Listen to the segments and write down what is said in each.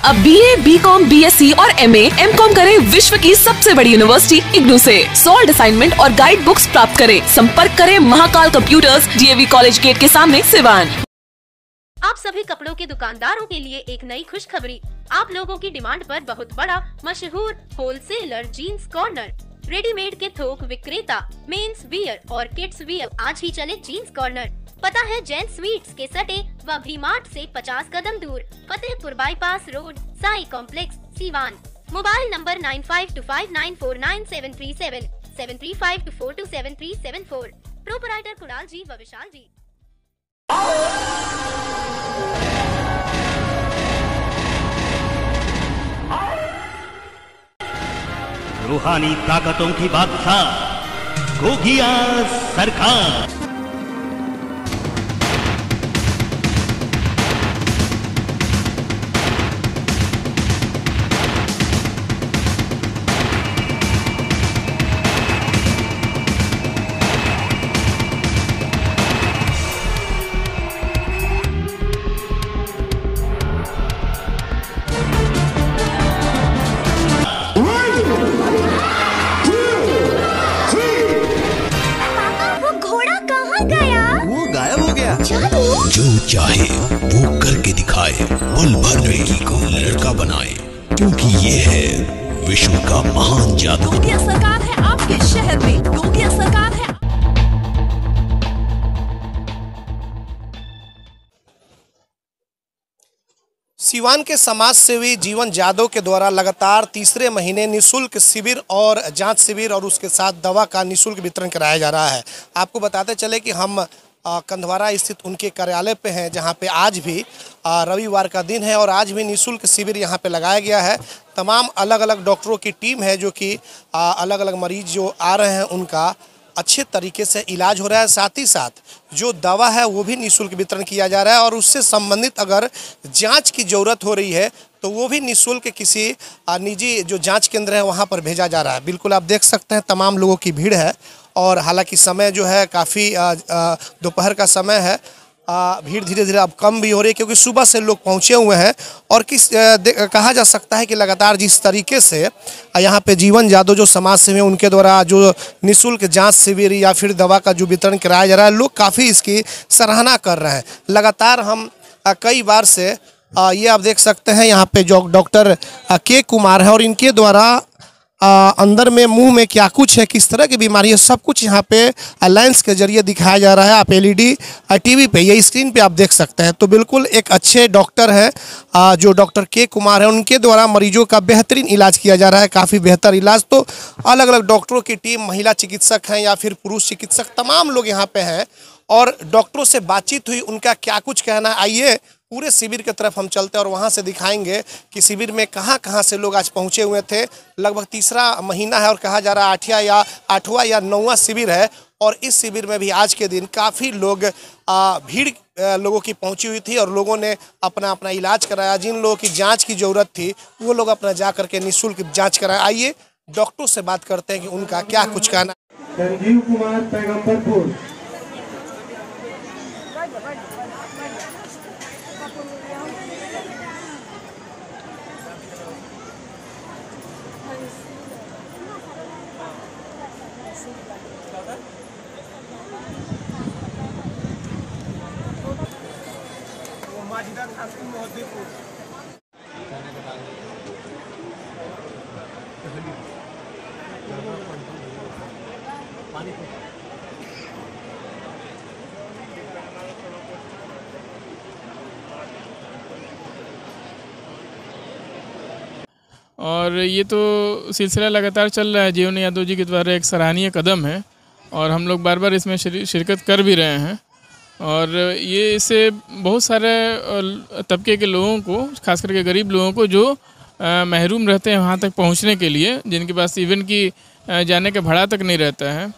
अब BA, BCom, BSc और MA, MCom करें विश्व की सबसे बड़ी यूनिवर्सिटी इग्नू से। सॉल्ड असाइनमेंट और गाइड बुक्स प्राप्त करें। संपर्क करें Mahakal computers, DAV college gate के सामने, सिवान। आप सभी कपड़ों के दुकानदारों के लिए एक नई खुशखबरी। आप लोगों की डिमांड पर बहुत बड़ा मशहूर होलसेलर जीन्स कॉर्नर, रेडीमेड के थोक विक्रेता, मेंस वियर और किड्स वियर, आज ही चले जीन्स कॉर्नर। पता है जैन स्वीट्स के सटे व भी मार्ट से 50 कदम दूर, Fatehpur bypass road, Sai complex, Siwan. Mobile number 9525949737, 7352427374। Proprietor Kunal ji व विशाल जी। रूहानी ताकतों की बादशाह गोगिया सरकार। जो चाहे वो करके दिखाए, पल भर में लड़की को लड़का बनाए, क्योंकि ये है विश्व का महान जादू। गोगिया सरकार है आपके शहर में, गोगिया सरकार है। सीवान के समाज सेवी जीवन जादव के द्वारा लगातार तीसरे महीने निःशुल्क शिविर और जांच शिविर और उसके साथ दवा का निःशुल्क वितरण कराया जा रहा है। आपको बताते चले कि हम कंधवारा स्थित उनके कार्यालय पे हैं, जहां पे आज भी रविवार का दिन है और आज भी निःशुल्क शिविर यहां पे लगाया गया है। तमाम अलग अलग डॉक्टरों की टीम है जो कि अलग अलग मरीज जो आ रहे हैं उनका अच्छे तरीके से इलाज हो रहा है। साथ ही साथ जो दवा है वो भी निःशुल्क वितरण किया जा रहा है और उससे संबंधित अगर जांच की ज़रूरत हो रही है तो वो भी निःशुल्क किसी निजी जो जांच केंद्र है वहाँ पर भेजा जा रहा है। बिल्कुल आप देख सकते हैं तमाम लोगों की भीड़ है और हालांकि समय जो है काफ़ी दोपहर का समय है। भीड़ धीरे धीरे अब कम भी हो रही है क्योंकि सुबह से लोग पहुंचे हुए हैं और कहा जा सकता है कि लगातार जिस तरीके से यहाँ पे जीवन जादव जो समाज सेवी हैं उनके द्वारा जो निःशुल्क जांच शिविर या फिर दवा का जो वितरण कराया जा रहा है, लोग काफ़ी इसकी सराहना कर रहे हैं। लगातार हम कई बार से ये आप देख सकते हैं यहाँ पे जो डॉक्टर के कुमार है और इनके द्वारा अंदर में मुंह में क्या कुछ है, किस तरह की बीमारी है, सब कुछ यहाँ पे लेंस के जरिए दिखाया जा रहा है। आप LED TV पे ये स्क्रीन पे आप देख सकते हैं। तो बिल्कुल एक अच्छे डॉक्टर हैं जो डॉक्टर के कुमार हैं, उनके द्वारा मरीजों का बेहतरीन इलाज किया जा रहा है, काफ़ी बेहतर इलाज। तो अलग अलग डॉक्टरों की टीम, महिला चिकित्सक हैं या फिर पुरुष चिकित्सक, तमाम लोग यहाँ पे हैं और डॉक्टरों से बातचीत हुई, उनका क्या कुछ कहना है। आइए पूरे शिविर की तरफ हम चलते हैं और वहाँ से दिखाएंगे कि शिविर में कहाँ कहाँ से लोग आज पहुँचे हुए थे। लगभग तीसरा महीना है और कहा जा रहा है 8वां या 9वां शिविर है और इस शिविर में भी आज के दिन काफ़ी लोग भीड़ लोगों की पहुँची हुई थी और लोगों ने अपना अपना इलाज कराया। जिन लोगों की जाँच की ज़रूरत थी वो लोग अपना जा करके निःशुल्क जाँच कराया। आइए डॉक्टरों से बात करते हैं कि उनका क्या कुछ कहना। संजीव कुमार पैगंबरपुर। और ये तो सिलसिला लगातार चल रहा है। जीवन यादव जी के द्वारा एक सराहनीय कदम है और हम लोग बार बार इसमें शिरकत कर भी रहे हैं और ये इससे बहुत सारे तबके के लोगों को, खास करके गरीब लोगों को जो महरूम रहते हैं वहाँ तक पहुँचने के लिए, जिनके पास इवन की जाने का भाड़ा तक नहीं रहता है,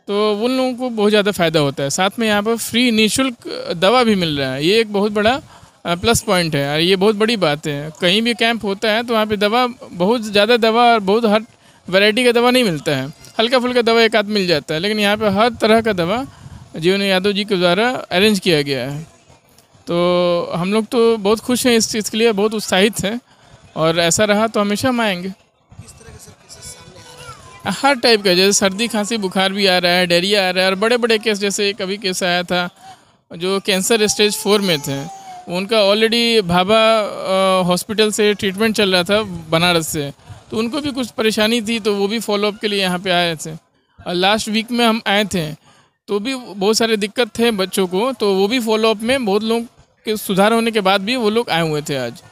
तो उन लोगों को बहुत ज़्यादा फ़ायदा होता है। साथ में यहाँ पर फ्री निःशुल्क दवा भी मिल रहा है। ये एक बहुत बड़ा प्लस पॉइंट है और ये बहुत बड़ी बात है। कहीं भी कैंप होता है तो वहाँ पे दवा, बहुत ज़्यादा दवा और बहुत हर वैरायटी का दवा नहीं मिलता है। हल्का फुल्का दवा एक आध मिल जाता है, लेकिन यहाँ पे हर तरह का दवा जीवन यादव जी के द्वारा अरेंज किया गया है। तो हम लोग तो बहुत खुश हैं इस चीज़ के लिए, बहुत उत्साहित हैं और ऐसा रहा तो हमेशा हम आएंगे। हर टाइप का, जैसे सर्दी खांसी बुखार भी आ रहा है, डायरिया आ रहा है, और बड़े बड़े केस, जैसे एक अभी केस आया था जो कैंसर स्टेज 4 में थे, उनका ऑलरेडी भाभा हॉस्पिटल से ट्रीटमेंट चल रहा था बनारस से, तो उनको भी कुछ परेशानी थी, तो वो भी फॉलोअप के लिए यहाँ पे आए थे। और लास्ट वीक में हम आए थे तो भी बहुत सारे दिक्कत थे बच्चों को, तो वो भी फॉलोअप में बहुत लोग के सुधार होने के बाद भी वो लोग आए हुए थे आज।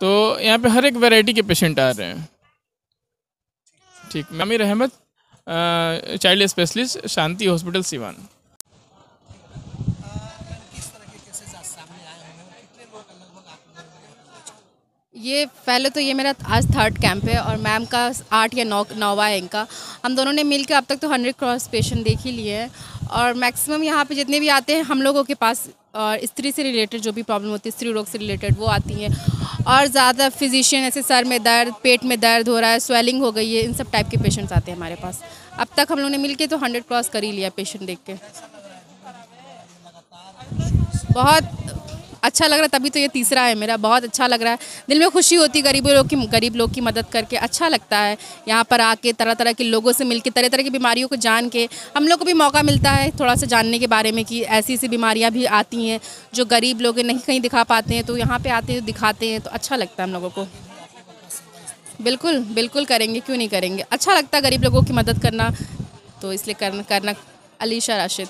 तो यहाँ पे हर एक वैरायटी के पेशेंट आ रहे हैं। ठीक, आमिर अहमद, चाइल्ड स्पेशलिस्ट, शांति हॉस्पिटल सिवान। ये पहले तो ये मेरा आज 3rd कैंप है और मैम का 8 या 9वां है इनका। हम दोनों ने मिलकर अब तक तो 100 क्रॉस पेशेंट देख ही लिए हैं और मैक्सिमम यहाँ पे जितने भी आते हैं हम लोगों के पास स्त्री से रिलेटेड जो भी प्रॉब्लम होती है, स्त्री रोग से रिलेटेड, वो आती हैं। और ज़्यादा फिजिशियन ऐसे सर में दर्द, पेट में दर्द हो रहा है, स्वेलिंग हो गई है, इन सब टाइप के पेशेंट्स आते हैं हमारे पास। अब तक हम लोगों ने मिल के तो 100 क्रॉस कर ही लिया पेशेंट देख के। बहुत अच्छा लग रहा है, तभी तो ये तीसरा है मेरा। बहुत अच्छा लग रहा है, दिल में खुशी होती है गरीब लोग की मदद करके। अच्छा लगता है यहाँ पर आके, तरह तरह के लोगों से मिलके, तरह तरह की बीमारियों को जान के हम लोग को भी मौका मिलता है थोड़ा सा जानने के बारे में कि ऐसी ऐसी बीमारियाँ भी आती हैं जो गरीब लोग नहीं कहीं दिखा पाते हैं, तो यहाँ पर आते हैं दिखाते हैं, तो अच्छा लगता है हम लोगों को। बिल्कुल बिल्कुल करेंगे, क्यों नहीं करेंगे। अच्छा लगता है गरीब लोगों की मदद करना, तो इसलिए करना। अलीशा राशिद।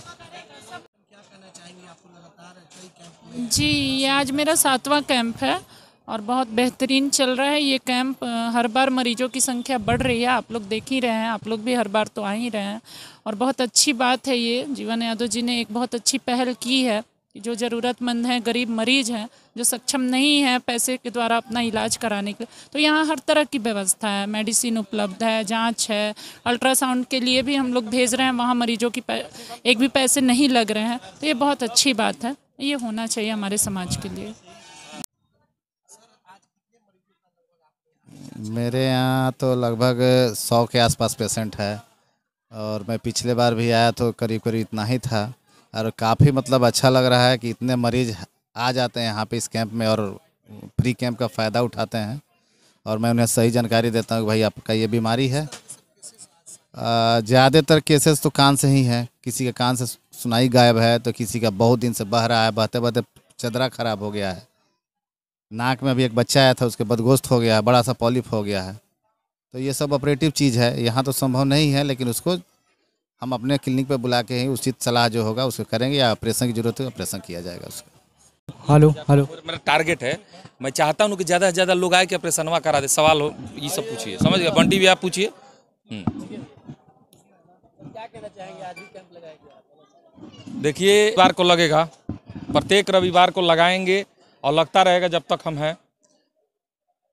जी, ये आज मेरा 7वां कैंप है और बहुत बेहतरीन चल रहा है ये कैंप। हर बार मरीजों की संख्या बढ़ रही है, आप लोग देख ही रहे हैं, आप लोग भी हर बार तो आ ही रहे हैं और बहुत अच्छी बात है ये। जीवन यादव जी ने एक बहुत अच्छी पहल की है कि जो ज़रूरतमंद हैं, गरीब मरीज हैं, जो सक्षम नहीं हैं पैसे के द्वारा अपना इलाज कराने के, तो यहाँ हर तरह की व्यवस्था है, मेडिसिन उपलब्ध है, जांच है, अल्ट्रासाउंड के लिए भी हम लोग भेज रहे हैं, वहाँ मरीजों की एक भी पैसे नहीं लग रहे हैं, तो ये बहुत अच्छी बात है। ये होना चाहिए हमारे समाज के लिए। मेरे यहाँ तो लगभग 100 के आसपास पेशेंट है और मैं पिछले बार भी आया तो करीब इतना ही था और काफ़ी मतलब अच्छा लग रहा है कि इतने मरीज आ जाते हैं यहाँ पे इस कैंप में और फ्री कैंप का फ़ायदा उठाते हैं और मैं उन्हें सही जानकारी देता हूँ कि भाई आपका ये बीमारी है। ज़्यादातर केसेस तो कान से ही है, किसी के कान से सुनाई गायब है तो किसी का बहुत दिन से बह रहा है, बहते बहते चदरा खराब हो गया है। नाक में अभी एक बच्चा आया था, उसके बदगोश्त हो गया है, बड़ा सा पॉलिप हो गया है। तो ये सब ऑपरेटिव चीज़ है, यहाँ तो संभव नहीं है, लेकिन उसको हम अपने क्लिनिक पे बुला के ही उचित सलाह जो होगा उसको करेंगे, या ऑपरेशन की जरूरत है ऑपरेशन किया जाएगा उसका। हेलो मेरा टारगेट है, मैं चाहता हूँ कि ज़्यादा से ज़्यादा लोग आए कि ऑपरेशनवा करा दे। सवाल हो ये सब पूछिए, समझ गया? बंटी भी आप पूछिए। देखिए, रविवार को लगेगा, प्रत्येक रविवार को लगाएंगे और लगता रहेगा जब तक हम हैं।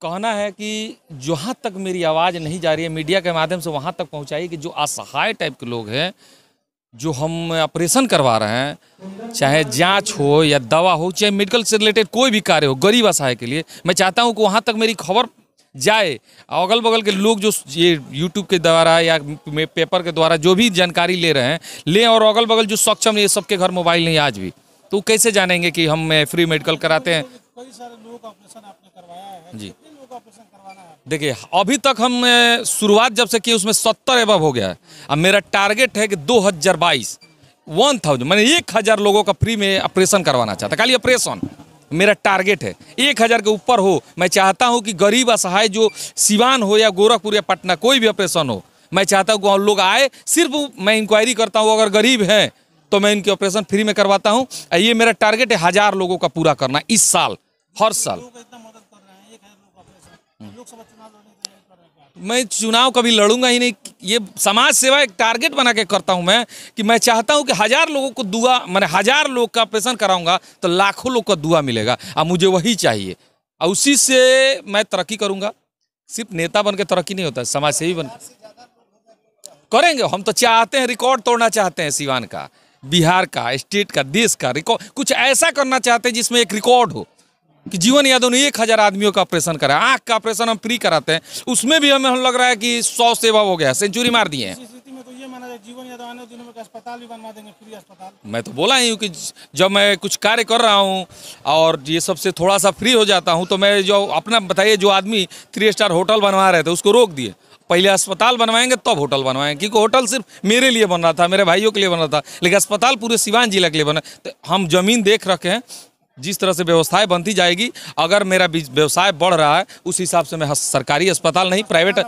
कहना है कि जहाँ तक मेरी आवाज़ नहीं जा रही है मीडिया के माध्यम से वहाँ तक पहुँचाइए कि जो असहाय टाइप के लोग हैं, जो हम ऑपरेशन करवा रहे हैं, चाहे जांच हो या दवा हो, चाहे मेडिकल से रिलेटेड कोई भी कार्य हो, गरीब असहाय के लिए, मैं चाहता हूँ कि वहाँ तक मेरी खबर जाए। अगल बगल के लोग जो ये यूट्यूब के द्वारा या पेपर के द्वारा जो भी जानकारी ले रहे हैं लें, और अगल बगल जो सक्षम है, सबके घर मोबाइल नहीं आज भी, तो कैसे जानेंगे कि हम फ्री मेडिकल कराते हैं। कई सारे लोग ऑपरेशन आपने करवाया है जी। लोग ऑपरेशन करवाना है? देखिए, अभी तक हम शुरुआत जब से की उसमें 70 एबव हो गया है। अब मेरा टारगेट है कि 2022 1000 मैंने 1000 लोगों का फ्री में ऑपरेशन करवाना चाहता, खाली ऑपरेशन मेरा टारगेट है। 1000 के ऊपर हो। मैं चाहता हूं कि गरीब असहाय जो सिवान हो या गोरखपुर या पटना कोई भी ऑपरेशन हो, मैं चाहता हूं कि लोग आए। सिर्फ मैं इंक्वायरी करता हूं, अगर गरीब हैं तो मैं इनके ऑपरेशन फ्री में करवाता हूं। ये मेरा टारगेट है 1000 लोगों का पूरा करना इस साल, हर साल। मैं चुनाव कभी लड़ूंगा ही नहीं। ये समाज सेवा एक टारगेट बना के करता हूं मैं, कि मैं चाहता हूं कि 1000 लोगों को दुआ, मैंने 1000 लोग का ऑपरेशन कराऊंगा तो लाखों लोग का दुआ मिलेगा, और मुझे वही चाहिए, और उसी से मैं तरक्की करूंगा। सिर्फ नेता बन के तरक्की नहीं होता है, समाज सेवी बन करेंगे। हम तो चाहते हैं, रिकॉर्ड तोड़ना चाहते हैं सिवान का, बिहार का, स्टेट का, देश का रिकॉर्ड, कुछ ऐसा करना चाहते हैं जिसमें एक रिकॉर्ड हो कि जीवन यादव ने 1000 आदमियों का ऑपरेशन करा। आँख का ऑपरेशन हम फ्री कराते हैं, उसमें भी हमें लग रहा है कि 100 सेवा हो गया, सेंचुरी मार दिए हैं। इस स्थिति में तो ये माना जाए जीवन यादव आने दिनों में अस्पताल भी बनवा देंगे, फ्री अस्पताल। मैं तो बोला ही हूँ कि जब मैं कुछ कार्य कर रहा हूँ और ये सबसे थोड़ा सा फ्री हो जाता हूँ तो मैं जो अपना बताइए, जो आदमी 3 स्टार होटल बनवा रहे थे उसको रोक दिए, पहले अस्पताल बनवाएंगे तब होटल बनवाएंगे, क्योंकि होटल सिर्फ मेरे लिए बन रहा था, मेरे भाइयों के लिए बन रहा था, लेकिन अस्पताल पूरे सिवान जिला के लिए बना। तो हम जमीन देख रखे हैं, जिस तरह से व्यवस्थाएं बनती जाएगी, अगर मेरा व्यवसाय बढ़ रहा है उस हिसाब से मैं सरकारी अस्पताल नहीं, प्राइवेट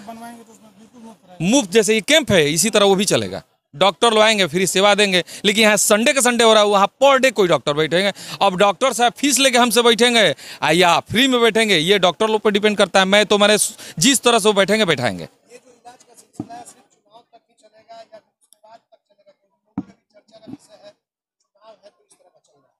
मुफ्त, जैसे ये कैंप है इसी तरह वो भी चलेगा। डॉक्टर लगाएंगे, फ्री सेवा देंगे, लेकिन यहाँ संडे के संडे हो रहा है, वहाँ पर डे कोई डॉक्टर बैठेंगे। अब डॉक्टर साहब फीस लेके हमसे बैठेंगे या फ्री में बैठेंगे, ये डॉक्टर लोग पर डिपेंड करता है। मैं तो मैंने जिस तरह से वो बैठेंगे बैठाएंगे।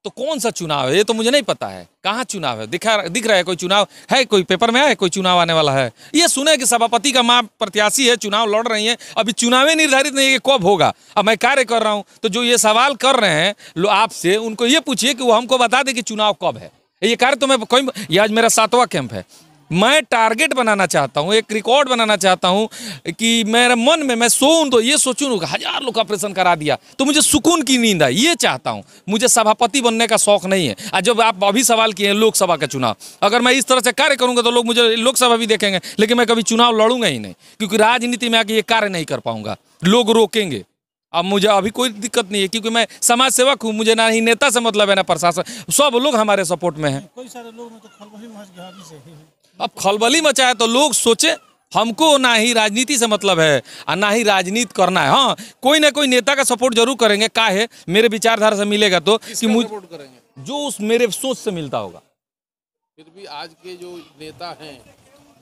तो कौन सा चुनाव है ये तो मुझे नहीं पता है, कहाँ चुनाव है, दिख रहा है कोई चुनाव है, कोई पेपर में है कोई चुनाव आने वाला है? ये सुने कि सभापति का मां प्रत्याशी है, चुनाव लड़ रही है, अभी चुनाव निर्धारित नहीं है कि कब होगा। अब मैं कार्य कर रहा हूँ, तो जो ये सवाल कर रहे हैं लो आपसे, उनको ये पूछिए कि वो हमको बता दे कि चुनाव कब है। ये कार्य तो मैं कोई, ये आज मेरा 7वां कैंप है। मैं टारगेट बनाना चाहता हूँ, एक रिकॉर्ड बनाना चाहता हूँ कि मेरे मन में मैं सोऊं तो ये सोचूं 1000 लोग का ऑपरेशन करा दिया तो मुझे सुकून की नींद है, ये चाहता हूँ। मुझे सभापति बनने का शौक नहीं है। आज जब आप अभी सवाल किए हैं लोकसभा का चुनाव, अगर मैं इस तरह से कार्य करूंगा तो लोग मुझे लोकसभा भी देखेंगे, लेकिन मैं कभी चुनाव लड़ूंगा ही नहीं, क्योंकि राजनीति में आके ये कार्य नहीं कर पाऊंगा, लोग रोकेंगे। अब मुझे अभी कोई दिक्कत नहीं है, क्योंकि मैं समाज सेवक हूँ, मुझे ना ही नेता से मतलब है ना प्रशासन, सब लोग हमारे सपोर्ट में हैं। कोई सारे लोग में तो खलबली मच गया अभी से। अब खलबली मचाए तो लोग सोचे हमको ना ही राजनीति से मतलब है और ना ही राजनीति करना है। हाँ, कोई ना कोई नेता का सपोर्ट जरूर करेंगे, का है मेरे विचारधारा से मिलेगा तो कि मुझे जो उस मेरे सोच से मिलता होगा। फिर भी आज के जो नेता हैं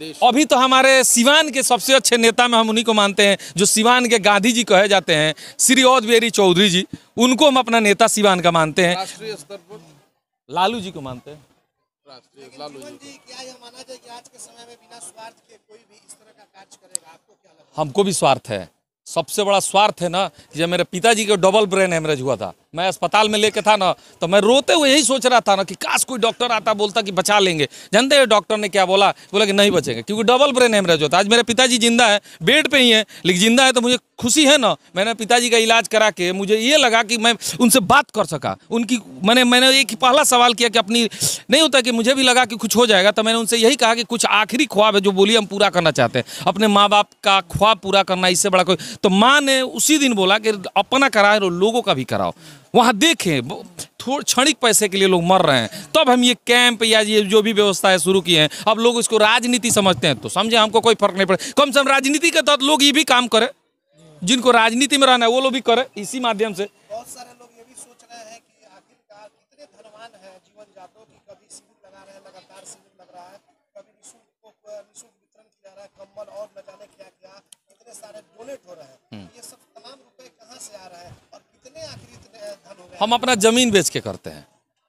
देश, अभी तो हमारे सिवान के सबसे अच्छे नेता में हम उन्हीं को मानते हैं, जो सिवान के गांधी जी कहे जाते हैं, श्री औध बिहारी चौधरी जी, उनको हम अपना नेता सिवान का मानते हैं। राष्ट्रीय स्तर पर लालू जी को मानते हैं। लालू जी, क्या यह माना जाए कि आज के समय में बिना स्वार्थ के कोई भी इस तरह का कार्य करेगा? आपको क्या लगता है? हमको भी स्वार्थ है, सबसे बड़ा स्वार्थ है ना, जब मेरे पिताजी को डबल ब्रेन हेमरेज हुआ था, मैं अस्पताल में लेके था ना, तो मैं रोते हुए यही सोच रहा था ना कि काश कोई डॉक्टर आता, बोलता कि बचा लेंगे। जानते हैं डॉक्टर ने क्या बोला? बोला कि नहीं बचेंगे, क्योंकि डबल ब्रेन हेमरेज होता है। आज मेरे पिताजी जिंदा है, बेड पे ही है, लेकिन जिंदा है तो मुझे खुशी है ना। मैंने पिताजी का इलाज करा के मुझे ये लगा कि मैं उनसे बात कर सका। उनकी मैंने एक पहला सवाल किया कि अपनी नहीं होता कि मुझे भी लगा कि कुछ हो जाएगा, तो मैंने उनसे यही कहा कि कुछ आखिरी ख्वाब है जो बोली हम पूरा करना चाहते हैं, अपने माँ बाप का ख्वाब पूरा करना, इससे बड़ा कोई। तो माँ ने उसी दिन बोला कि अपना कराए और लोगों का भी कराओ। वहाँ देखें थोड़े क्षणिक पैसे के लिए लोग मर रहे हैं, तब हम ये कैंप या ये जो भी व्यवस्था है शुरू किए हैं। अब लोग इसको राजनीति समझते हैं तो समझे, हमको कोई फर्क नहीं पड़े। कम से कम राजनीति के तहत लोग ये भी काम करें, जिनको राजनीति में रहना है वो लोग भी करें इसी माध्यम से। बहुत सारे लोग ये भी सोच रहे हैं कि आखिरकार कितने धनवान हैं जीवन जादव की, कभी शिविर लगा रहे हैं, लगातार शिविर लग रहा है, कभी निःशुल्क वितरण किया जा रहा है, कंबल और न जाने क्या क्या, इतने सारे डोनेट हो रहे हैं। ये सब तमाम रुपए कहाँ से आ रहा है और कितने आखिर इतने धन हो रहे हैं? हम अपना जमीन बेच के करते हैं।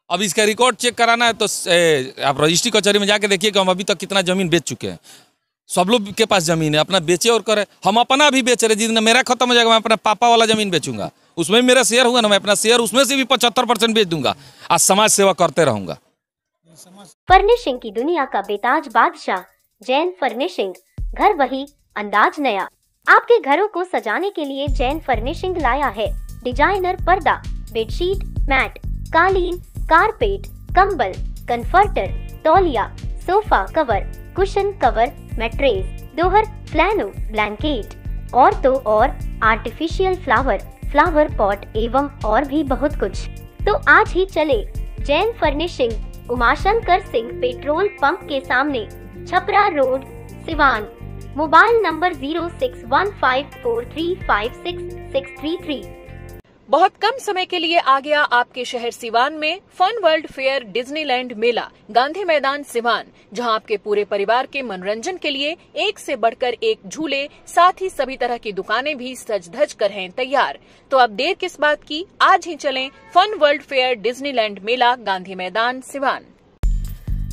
अब इसका रिकॉर्ड चेक कराना है तो आप रजिस्ट्री कचहरी में जाके देखिए कि हम अभी तक कितना जमीन बेच चुके हैं। सब लोग के पास जमीन है, अपना बेचे और करे। हम अपना भी बेच रहे, जिस दिन मेरा खत्म हो जाएगा मैं अपना पापा वाला जमीन बेचूंगा, उसमें मेरा शेयर हुआ ना, मैं अपना शेयर उसमें से भी 75% बेच दूंगा। आज समाज सेवा करते रहूंगा। फर्निशिंग की दुनिया का बेताज बादशाह जैन फर्निशिंग, घर वही अंदाज नया। आपके घरों को सजाने के लिए जैन फर्निशिंग लाया है डिजाइनर पर्दा, बेडशीट, मैट, कालीन, कारपेट, कंबल, कन्फर्टर, तौलिया, sofa cover, cushion cover, mattress, दोहर, फ्लैनो, ब्लैंकेट और तो और आर्टिफिशियल फ्लावर पॉट एवं और भी बहुत कुछ। तो आज ही चले Jain furnishing, Umashankar Singh petrol pump के सामने, Chhapra road, Siwan. Mobile number 0615435663। बहुत कम समय के लिए आ गया आपके शहर सिवान में फन वर्ल्ड फेयर डिज्नीलैंड मेला, गांधी मैदान सिवान, जहां आपके पूरे परिवार के मनोरंजन के लिए एक से बढ़कर एक झूले, साथ ही सभी तरह की दुकानें भी सज धज कर हैं तैयार। तो अब देर किस बात की, आज ही चलें फन वर्ल्ड फेयर डिज्नीलैंड मेला, गांधी मैदान Siwan.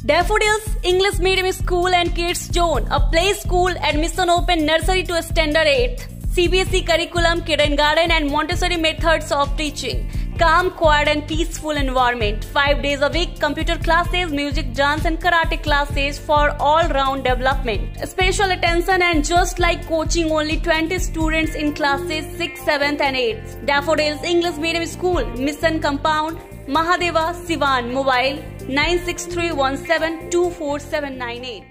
Daffodils English Medium School and Kids Zone, a play school, admission open nursery to standard 8th, CBSE curriculum, kindergarten and Montessori methods of teaching. calm, quiet and peaceful environment. 5 days a week, computer classes, music, dance and karate classes for all-round development. Special attention and just like coaching, only 20 students in classes 6th, 7th and 8th. Daffodils English Medium School, Mission Compound, Mahadeva, Siwan. Mobile 9631724798.